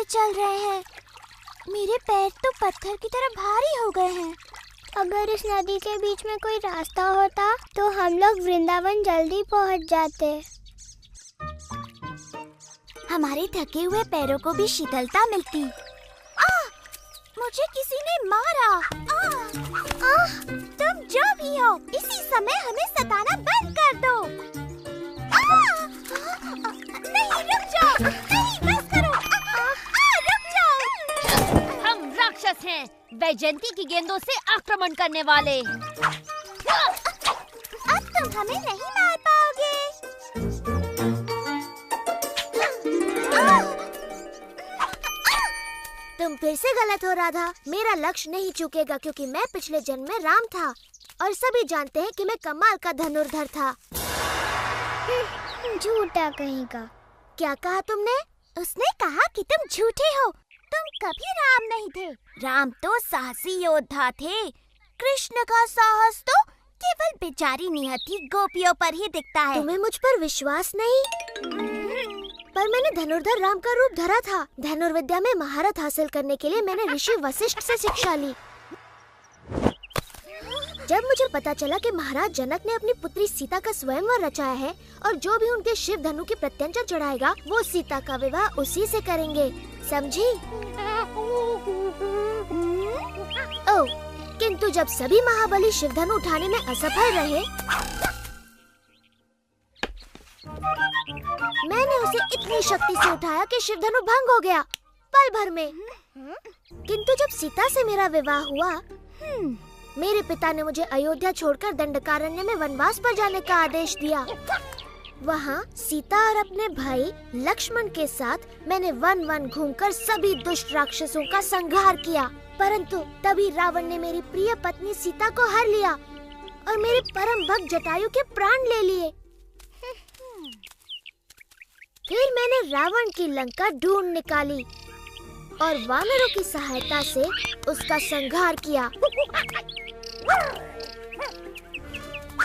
चल रहे हैं? मेरे पैर तो पत्थर की तरह भारी हो गए हैं। अगर इस नदी के बीच में कोई रास्ता होता तो हम लोग वृंदावन जल्दी पहुंच जाते। हमारे थके हुए पैरों को भी शीतलता मिलती। मुझे किसी ने मारा। तुम जो भी हो, इसी समय हमें सताना बंद कर दो। नहीं, रुक जाओ। नहीं, बस करो। रुक जाओ। हम राक्षस हैं, वैजयंती की गेंदों से आक्रमण करने वाले। अब तुम हमें नहीं मार पाओगे। तुम फिर से गलत हो राधा। मेरा लक्ष्य नहीं चूकेगा क्योंकि मैं पिछले जन्म में राम था और सभी जानते हैं कि मैं कमाल का धनुर्धर था। झूठा कहीं का। क्या कहा तुमने? उसने कहा कि तुम झूठे हो। तुम कभी राम नहीं थे। राम तो साहसी योद्धा थे। कृष्ण का साहस तो केवल बेचारी निहत्थी गोपियों पर ही दिखता है। तुम्हें मुझ पर विश्वास नहीं? पर मैंने धनुर्धर राम का रूप धरा था। धनुर्विद्या में महारत हासिल करने के लिए मैंने ऋषि वशिष्ठ से शिक्षा ली। जब मुझे पता चला कि महाराज जनक ने अपनी पुत्री सीता का स्वयंवर रचाया है और जो भी उनके शिव धनु की प्रत्यंचा चढ़ाएगा वो सीता का विवाह उसी से करेंगे, समझी? ओह, किंतु जब सभी महाबली शिव धनु उठाने में असफल रहे, मैंने उसे इतनी शक्ति से उठाया कि शिव धनु भंग हो गया पल भर में। किंतु जब सीता से मेरा विवाह हुआ, मेरे पिता ने मुझे अयोध्या छोड़कर दंडकारण्य में वनवास पर जाने का आदेश दिया। वहाँ सीता और अपने भाई लक्ष्मण के साथ मैंने वन वन घूमकर सभी दुष्ट राक्षसों का संहार किया। परंतु तभी रावण ने मेरी प्रिय पत्नी सीता को हर लिया और मेरे परम भक्त जटायु के प्राण ले लिए। फिर मैंने रावण की लंका ढूंढ निकाली और वानरों की सहायता से उसका संहार किया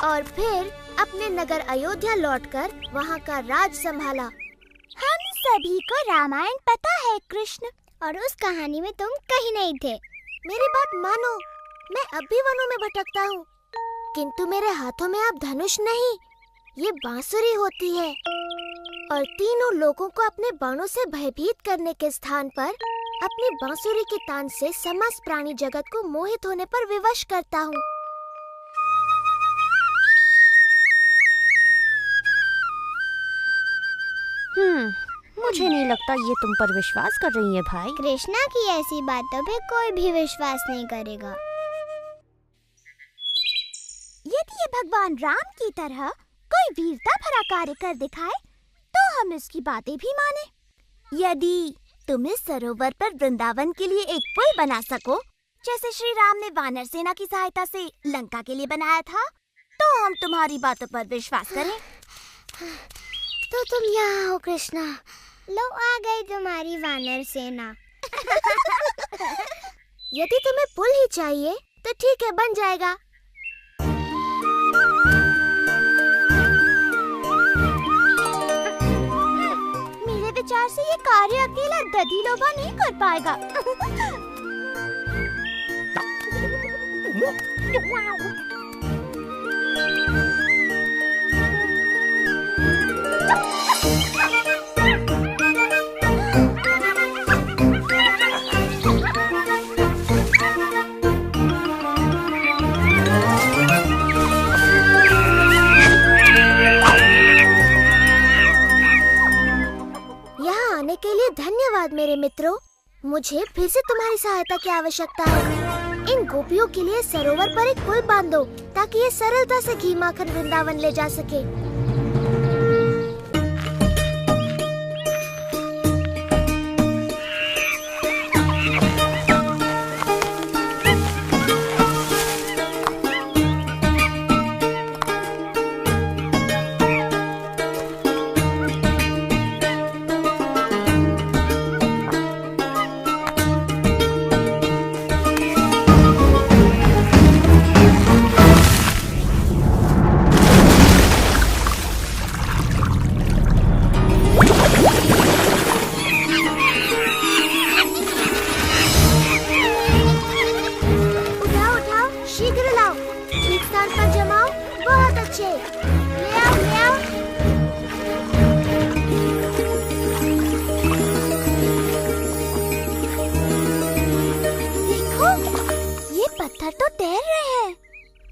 और फिर अपने नगर अयोध्या लौटकर वहाँ का राज संभाला। हम सभी को रामायण पता है कृष्ण, और उस कहानी में तुम कहीं नहीं थे। मेरी बात मानो, मैं अब भी वनों में भटकता हूँ, किंतु मेरे हाथों में अब धनुष नहीं, ये बांसुरी होती है और तीनों लोगों को अपने बाणों से भयभीत करने के स्थान पर अपनी बांसुरी के तान से समस्त प्राणी जगत को मोहित होने पर विवश करता हूँ। मुझे नहीं लगता ये तुम पर विश्वास कर रही है भाई। कृष्णा की ऐसी बातों पे कोई भी विश्वास नहीं करेगा। यदि ये भगवान राम की तरह कोई वीरता भरा कार्य कर दिखाए तो हम इसकी बातें भी माने। यदि तुम इस सरोवर पर वृंदावन के लिए एक पुल बना सको, जैसे श्री राम ने वानर सेना की सहायता से लंका के लिए बनाया था, तो हम तुम्हारी बातों पर विश्वास करें। तो तुम यहाँ हो कृष्णा, लो आ गई तुम्हारी वानर सेना। यदि तुम्हें पुल ही चाहिए तो ठीक है, बन जाएगा। मेरे विचार से ये कार्य अकेला दधिलोभा नहीं कर पाएगा। के लिए धन्यवाद मेरे मित्रों। मुझे फिर से तुम्हारी सहायता की आवश्यकता है। इन गोपियों के लिए सरोवर पर एक पुल बांधो ताकि ये सरलता से घी माखन वृंदावन ले जा सके।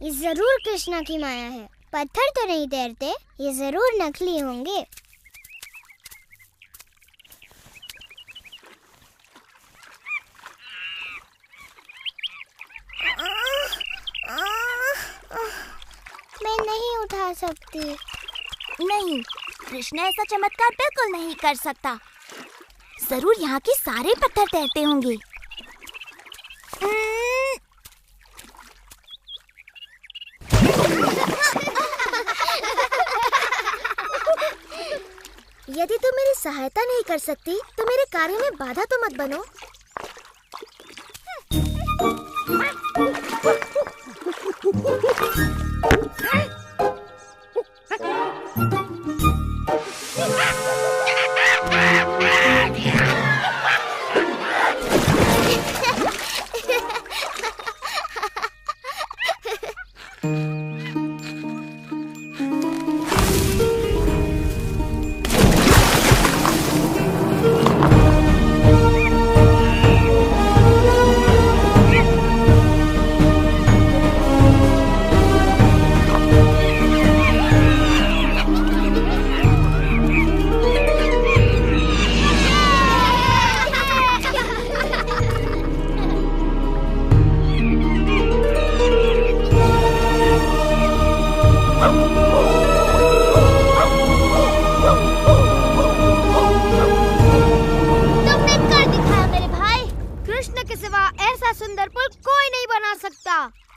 ये जरूर कृष्णा की माया है। पत्थर तो नहीं तैरते, ये जरूर नकली होंगे। मैं नहीं उठा सकती। नहीं, कृष्णा ऐसा चमत्कार बिल्कुल नहीं कर सकता। जरूर यहाँ के सारे पत्थर तैरते होंगे। यदि तुम मेरी सहायता नहीं कर सकती तो मेरे कार्य में बाधा तो मत बनो।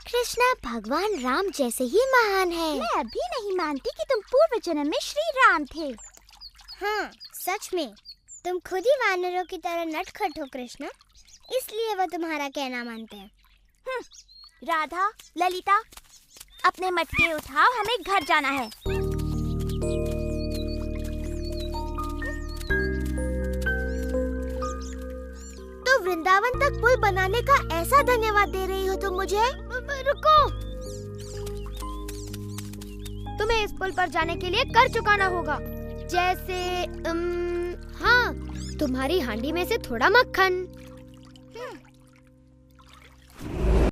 कृष्णा भगवान राम जैसे ही महान है। मैं अभी नहीं मानती कि तुम पूर्व जन्म में श्री राम थे। हाँ, सच में तुम खुद ही वानरों की तरह नटखट हो कृष्णा, इसलिए वो तुम्हारा कहना मानते हैं। राधा, ललिता, अपने मटके उठाओ, हमें घर जाना है। तो वृंदावन तक पुल बनाने का ऐसा धन्यवाद दे रही हो तुम मुझे? रुको, तुम्हें इस पुल पर जाने के लिए कर चुकाना होगा। जैसे हाँ, तुम्हारी हांडी में से थोड़ा मक्खन,